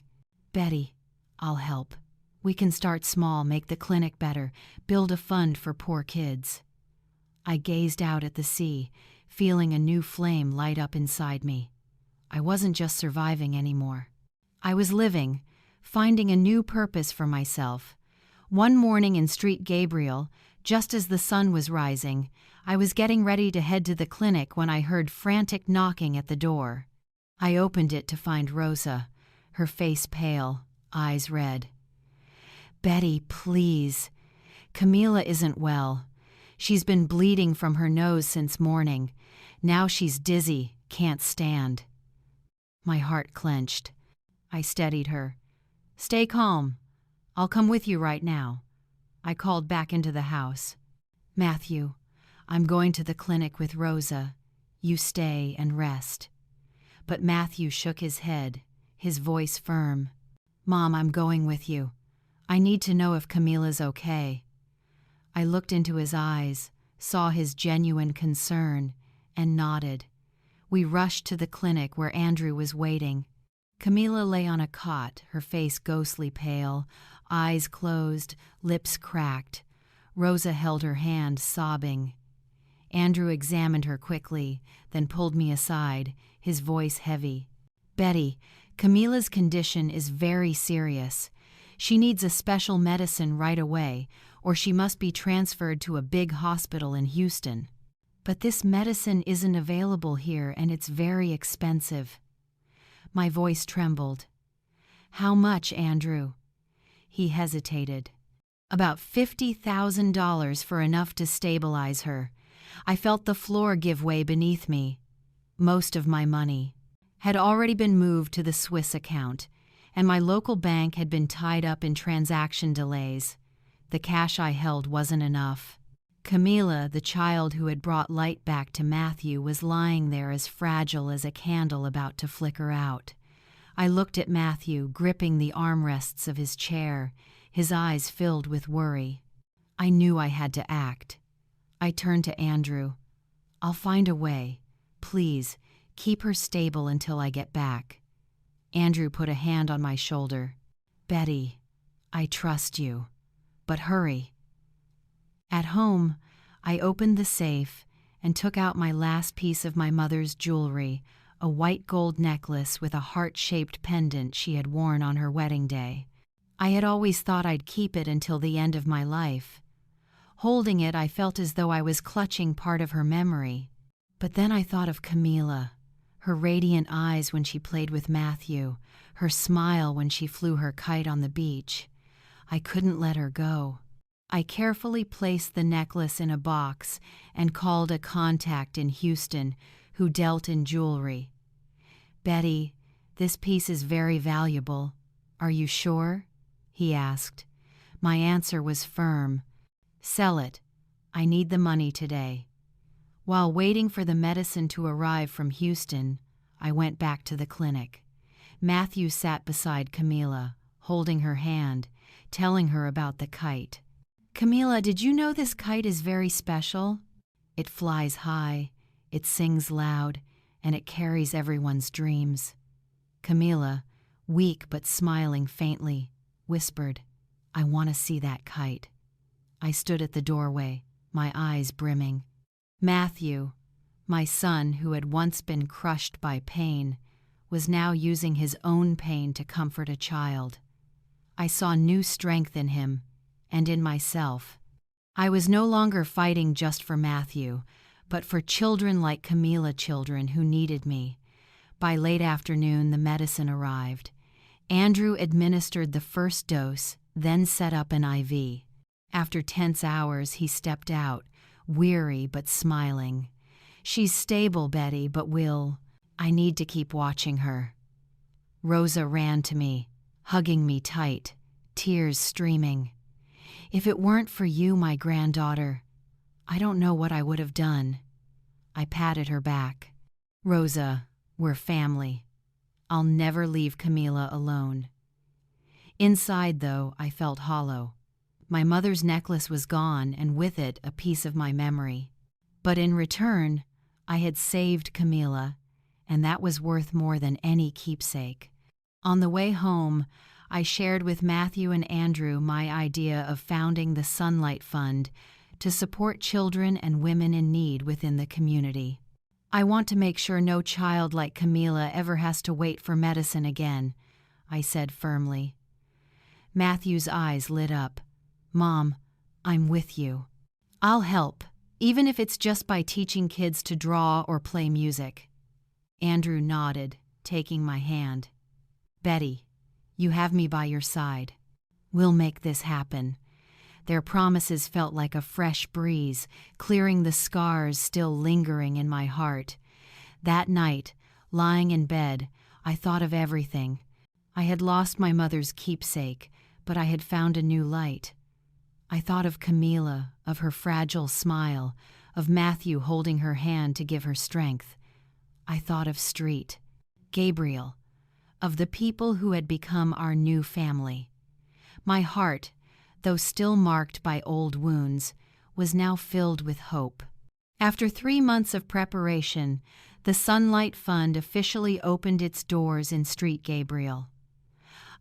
Betty, I'll help. We can start small, make the clinic better, build a fund for poor kids. I gazed out at the sea, feeling a new flame light up inside me. I wasn't just surviving anymore. I was living, finding a new purpose for myself. One morning in Street Gabriel, just as the sun was rising, I was getting ready to head to the clinic when I heard frantic knocking at the door. I opened it to find Rosa, her face pale, eyes red. Betty, please. Camila isn't well. She's been bleeding from her nose since morning. Now she's dizzy, can't stand. My heart clenched. I steadied her. Stay calm. I'll come with you right now. I called back into the house. Matthew, I'm going to the clinic with Rosa. You stay and rest. But Matthew shook his head, his voice firm. Mom, I'm going with you. I need to know if Camila's okay. I looked into his eyes, saw his genuine concern, and nodded. We rushed to the clinic where Andrew was waiting. Camila lay on a cot, her face ghostly pale, eyes closed, lips cracked. Rosa held her hand, sobbing. Andrew examined her quickly, then pulled me aside, his voice heavy. Betty, Camila's condition is very serious. She needs a special medicine right away, or she must be transferred to a big hospital in Houston. But this medicine isn't available here, and it's very expensive. My voice trembled. How much, Andrew? He hesitated. About $50,000 for enough to stabilize her. I felt the floor give way beneath me. Most of my money had already been moved to the Swiss account, and my local bank had been tied up in transaction delays. The cash I held wasn't enough. Camila, the child who had brought light back to Matthew, was lying there as fragile as a candle about to flicker out. I looked at Matthew, gripping the armrests of his chair, his eyes filled with worry. I knew I had to act. I turned to Andrew. "I'll find a way. Please, keep her stable until I get back." Andrew put a hand on my shoulder. "Betty, I trust you. But hurry." At home, I opened the safe and took out my last piece of my mother's jewelry, a white gold necklace with a heart-shaped pendant she had worn on her wedding day. I had always thought I'd keep it until the end of my life. Holding it, I felt as though I was clutching part of her memory. But then I thought of Camila, her radiant eyes when she played with Matthew, her smile when she flew her kite on the beach. I couldn't let her go. I carefully placed the necklace in a box and called a contact in Houston who dealt in jewelry. "Betty, this piece is very valuable. Are you sure?" he asked. My answer was firm. "Sell it. I need the money today." While waiting for the medicine to arrive from Houston, I went back to the clinic. Matthew sat beside Camila, holding her hand, telling her about the kite. "Camila, did you know this kite is very special? It flies high, it sings loud, and it carries everyone's dreams." Camila, weak but smiling faintly, whispered, "I want to see that kite." I stood at the doorway, my eyes brimming. Matthew, my son who had once been crushed by pain, was now using his own pain to comfort a child. I saw new strength in him and in myself. I was no longer fighting just for Matthew, but for children like Camila children who needed me. By late afternoon, the medicine arrived. Andrew administered the first dose, then set up an IV. After tense hours, he stepped out, weary but smiling. "She's stable, Betty, but I need to keep watching her." Rosa ran to me, hugging me tight, tears streaming. "If it weren't for you, my granddaughter, I don't know what I would have done." I patted her back. "Rosa, we're family. I'll never leave Camila alone." Inside, though, I felt hollow. My mother's necklace was gone, and with it a piece of my memory. But in return, I had saved Camila, and that was worth more than any keepsake. On the way home, I shared with Matthew and Andrew my idea of founding the Sunlight Fund to support children and women in need within the community. "I want to make sure no child like Camila ever has to wait for medicine again," I said firmly. Matthew's eyes lit up. "Mom, I'm with you. I'll help, even if it's just by teaching kids to draw or play music." Andrew nodded, taking my hand. "Betty, you have me by your side. We'll make this happen." Their promises felt like a fresh breeze, clearing the scars still lingering in my heart. That night, lying in bed, I thought of everything. I had lost my mother's keepsake, but I had found a new light. I thought of Camila, of her fragile smile, of Matthew holding her hand to give her strength. I thought of Street, Gabriel, of the people who had become our new family. My heart, though still marked by old wounds, was now filled with hope. After 3 months of preparation, the Sunlight Fund officially opened its doors in Street Gabriel.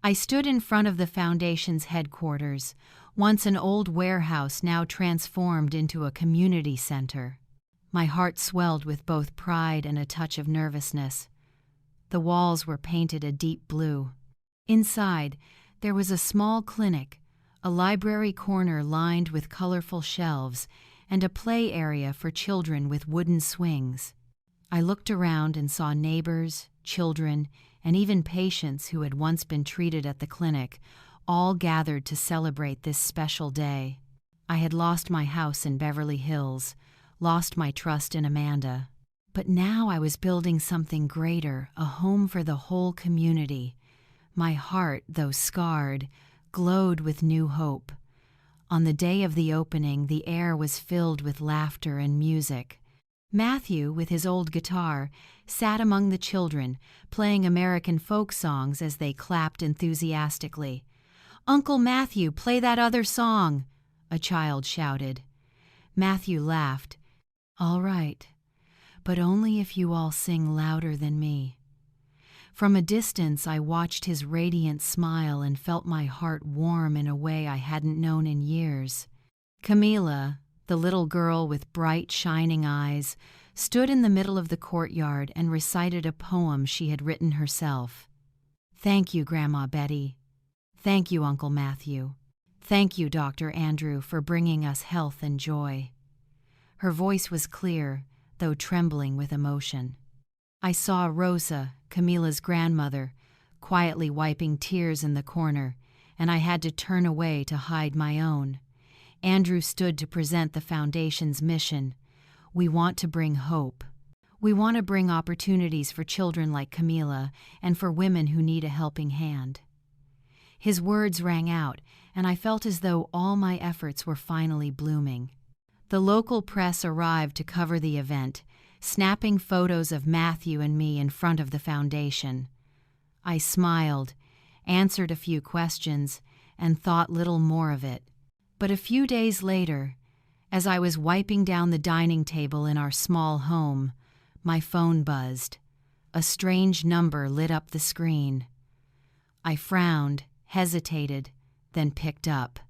I stood in front of the foundation's headquarters, once an old warehouse now transformed into a community center. My heart swelled with both pride and a touch of nervousness. The walls were painted a deep blue. Inside, there was a small clinic, a library corner lined with colorful shelves, and a play area for children with wooden swings. I looked around and saw neighbors, children, and even patients who had once been treated at the clinic, all gathered to celebrate this special day. I had lost my house in Beverly Hills, lost my trust in Amanda. But now I was building something greater, a home for the whole community. My heart, though scarred, glowed with new hope. On the day of the opening, the air was filled with laughter and music. Matthew, with his old guitar, sat among the children, playing American folk songs as they clapped enthusiastically. "Uncle Matthew, play that other song!" a child shouted. Matthew laughed. "All right, but only if you all sing louder than me." From a distance, I watched his radiant smile and felt my heart warm in a way I hadn't known in years. Camila, the little girl with bright, shining eyes, stood in the middle of the courtyard and recited a poem she had written herself. "Thank you, Grandma Betty. Thank you, Uncle Matthew. Thank you, Dr. Andrew, for bringing us health and joy." Her voice was clear, though trembling with emotion. I saw Rosa, Camila's grandmother, quietly wiping tears in the corner, and I had to turn away to hide my own. Andrew stood to present the Foundation's mission. We want to bring hope. We want to bring opportunities for children like Camila and for women who need a helping hand. His words rang out, and I felt as though all my efforts were finally blooming. The local press arrived to cover the event, snapping photos of Matthew and me in front of the Foundation. I smiled, answered a few questions, and thought little more of it. But a few days later, as I was wiping down the dining table in our small home, my phone buzzed. A strange number lit up the screen. I frowned, hesitated, then picked up.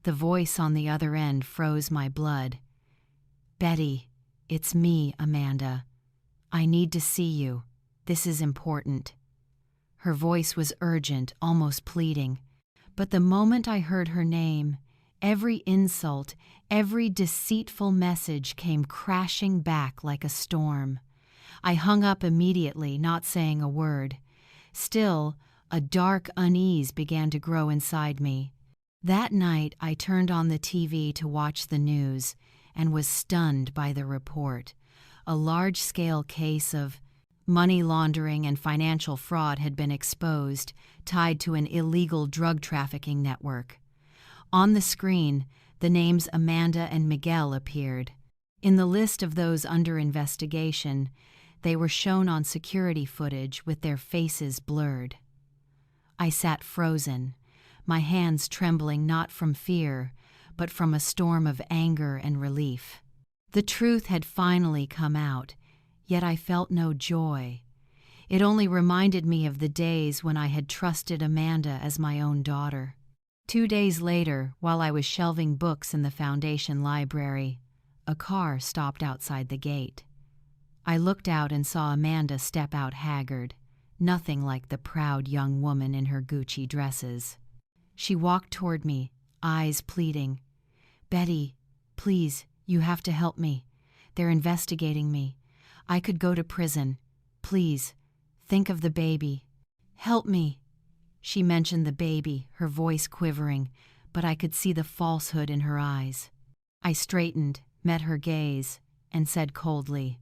The voice on the other end froze my blood. "Betty, it's me, Amanda. I need to see you. This is important." Her voice was urgent, almost pleading. But the moment I heard her name, every insult, every deceitful message came crashing back like a storm. I hung up immediately, not saying a word. Still, a dark unease began to grow inside me. That night, I turned on the TV to watch the news and was stunned by the report. A large-scale case of money laundering and financial fraud had been exposed, tied to an illegal drug trafficking network. On the screen, the names Amanda and Miguel appeared. In the list of those under investigation, they were shown on security footage with their faces blurred. I sat frozen, my hands trembling not from fear, but from a storm of anger and relief. The truth had finally come out, yet I felt no joy. It only reminded me of the days when I had trusted Amanda as my own daughter. 2 days later, while I was shelving books in the Foundation library, a car stopped outside the gate. I looked out and saw Amanda step out haggard, nothing like the proud young woman in her Gucci dresses. She walked toward me, eyes pleading. "Betty, please, you have to help me. They're investigating me. I could go to prison. Please, think of the baby. Help me." She mentioned the baby, her voice quivering, but I could see the falsehood in her eyes. I straightened, met her gaze, and said coldly,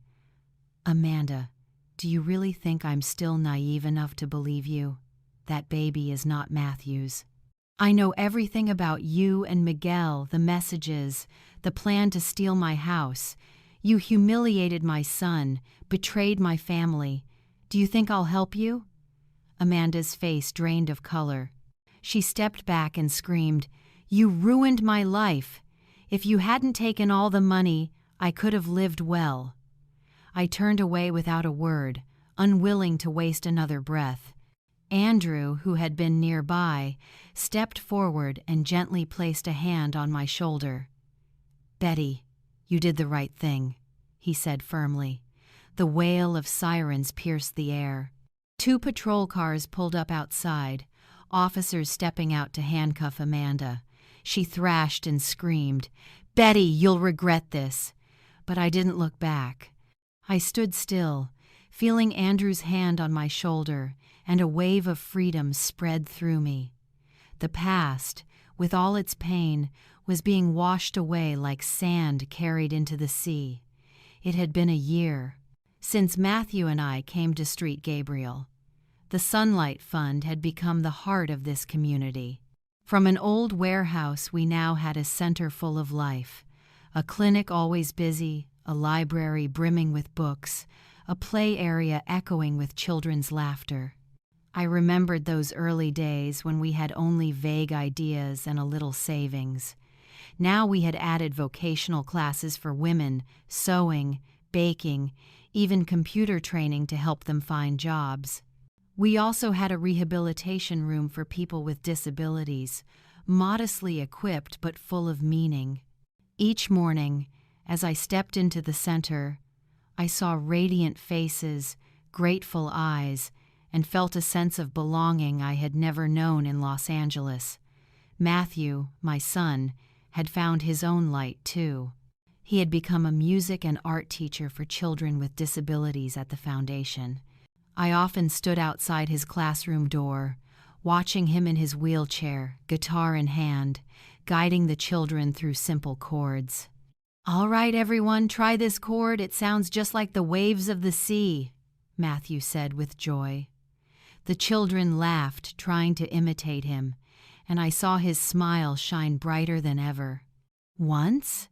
"Amanda, do you really think I'm still naive enough to believe you? That baby is not Matthew's. I know everything about you and Miguel, the messages, the plan to steal my house. You humiliated my son, betrayed my family. Do you think I'll help you?" Amanda's face drained of color. She stepped back and screamed, "You ruined my life. If you hadn't taken all the money, I could have lived well." I turned away without a word, unwilling to waste another breath. Andrew, who had been nearby, stepped forward and gently placed a hand on my shoulder. "Betty, you did the right thing," he said firmly. The wail of sirens pierced the air. 2 patrol cars pulled up outside, officers stepping out to handcuff Amanda. She thrashed and screamed, "Betty, you'll regret this." But I didn't look back. I stood still, feeling Andrew's hand on my shoulder, and a wave of freedom spread through me. The past, with all its pain, was being washed away like sand carried into the sea. It had been a year since Matthew and I came to Street Gabriel. The Sunlight Fund had become the heart of this community. From an old warehouse, we now had a center full of life. A clinic always busy, a library brimming with books, a play area echoing with children's laughter. I remembered those early days when we had only vague ideas and a little savings. Now we had added vocational classes for women, sewing, baking, even computer training to help them find jobs. We also had a rehabilitation room for people with disabilities, modestly equipped but full of meaning. Each morning, as I stepped into the center, I saw radiant faces, grateful eyes, and felt a sense of belonging I had never known in Los Angeles. Matthew, my son, had found his own light too. He had become a music and art teacher for children with disabilities at the foundation. I often stood outside his classroom door, watching him in his wheelchair, guitar in hand, guiding the children through simple chords. "All right, everyone, try this chord. It sounds just like the waves of the sea," Matthew said with joy. The children laughed, trying to imitate him, and I saw his smile shine brighter than ever. "Once?"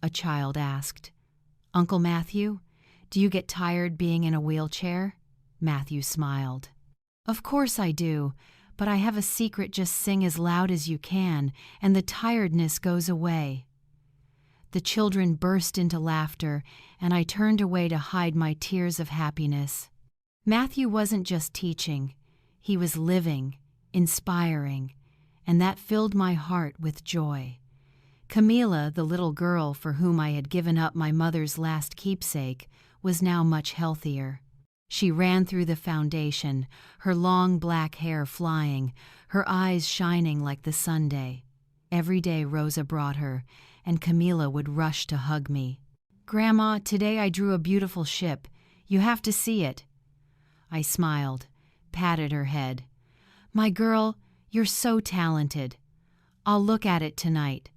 a child asked. "Uncle Matthew, do you get tired being in a wheelchair?" Matthew smiled. "Of course I do, but I have a secret: just sing as loud as you can, and the tiredness goes away." The children burst into laughter, and I turned away to hide my tears of happiness. Matthew wasn't just teaching, he was living, inspiring, and that filled my heart with joy. Camila, the little girl for whom I had given up my mother's last keepsake, was now much healthier. She ran through the foundation, her long black hair flying, her eyes shining like the Sunday. Every day Rosa brought her, and Camila would rush to hug me. "Grandma, today I drew a beautiful ship. You have to see it." I smiled, patted her head. "My girl, you're so talented. I'll look at it tonight."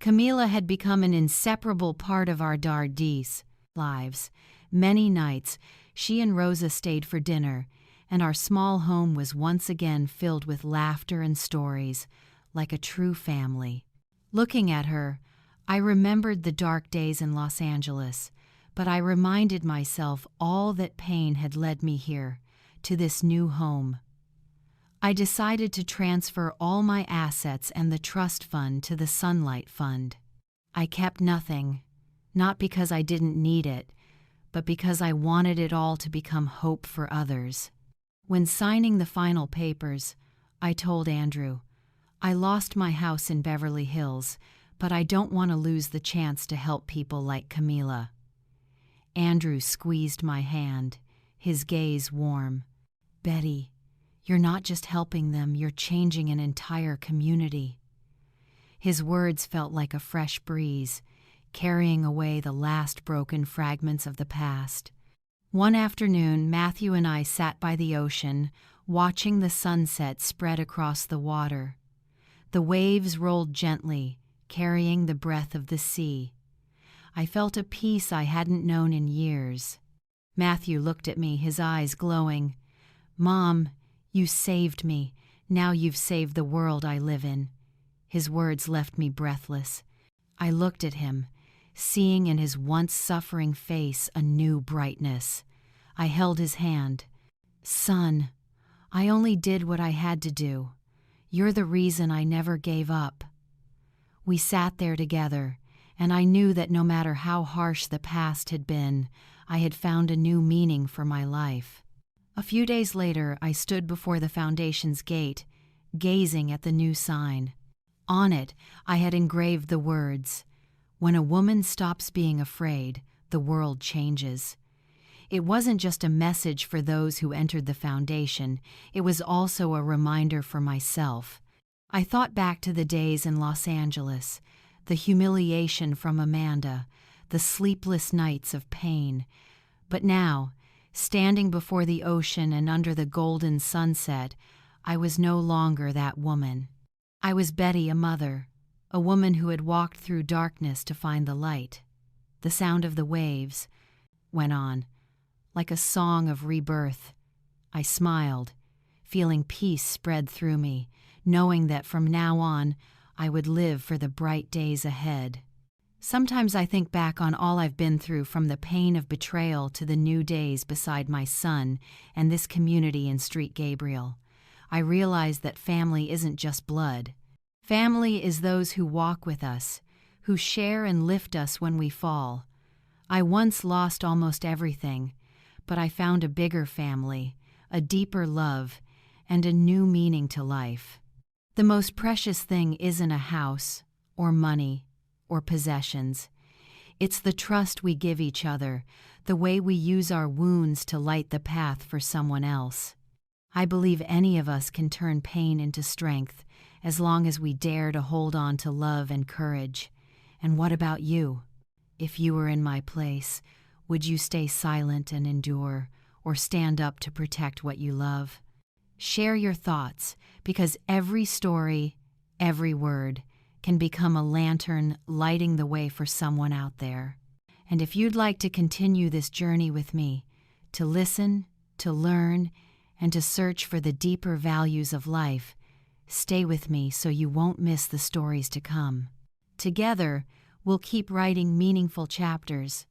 Camila had become an inseparable part of our Dardis lives. Many nights, she and Rosa stayed for dinner, and our small home was once again filled with laughter and stories, like a true family. Looking at her, I remembered the dark days in Los Angeles, but I reminded myself all that pain had led me here, to this new home. I decided to transfer all my assets and the trust fund to the Sunlight Fund. I kept nothing, not because I didn't need it, but because I wanted it all to become hope for others. When signing the final papers, I told Andrew, "I lost my house in Beverly Hills, but I don't want to lose the chance to help people like Camila." Andrew squeezed my hand, his gaze warm. "Betty, you're not just helping them, you're changing an entire community." His words felt like a fresh breeze, carrying away the last broken fragments of the past. One afternoon, Matthew and I sat by the ocean, watching the sunset spread across the water. The waves rolled gently, carrying the breath of the sea. I felt a peace I hadn't known in years. Matthew looked at me, his eyes glowing. "Mom, you saved me. Now you've saved the world I live in." His words left me breathless. I looked at him, seeing in his once suffering face a new brightness. I held his hand. "Son, I only did what I had to do. You're the reason I never gave up." We sat there together, and I knew that no matter how harsh the past had been, I had found a new meaning for my life. A few days later, I stood before the foundation's gate, gazing at the new sign. On it, I had engraved the words, "When a woman stops being afraid, the world changes." It wasn't just a message for those who entered the foundation, it was also a reminder for myself. I thought back to the days in Los Angeles, the humiliation from Amanda, the sleepless nights of pain. But now, standing before the ocean and under the golden sunset, I was no longer that woman. I was Betty, a mother, a woman who had walked through darkness to find the light. The sound of the waves went on, like a song of rebirth. I smiled, feeling peace spread through me, knowing that from now on I would live for the bright days ahead. Sometimes I think back on all I've been through, from the pain of betrayal to the new days beside my son and this community in Street Gabriel. I realize that family isn't just blood. Family is those who walk with us, who share and lift us when we fall. I once lost almost everything, but I found a bigger family, a deeper love, and a new meaning to life. The most precious thing isn't a house, or money, or possessions. It's the trust we give each other, the way we use our wounds to light the path for someone else. I believe any of us can turn pain into strength, as long as we dare to hold on to love and courage. And what about you? If you were in my place, would you stay silent and endure, or stand up to protect what you love? Share your thoughts, because every story, every word, can become a lantern lighting the way for someone out there. And if you'd like to continue this journey with me, to listen, to learn, and to search for the deeper values of life, stay with me so you won't miss the stories to come. Together, we'll keep writing meaningful chapters,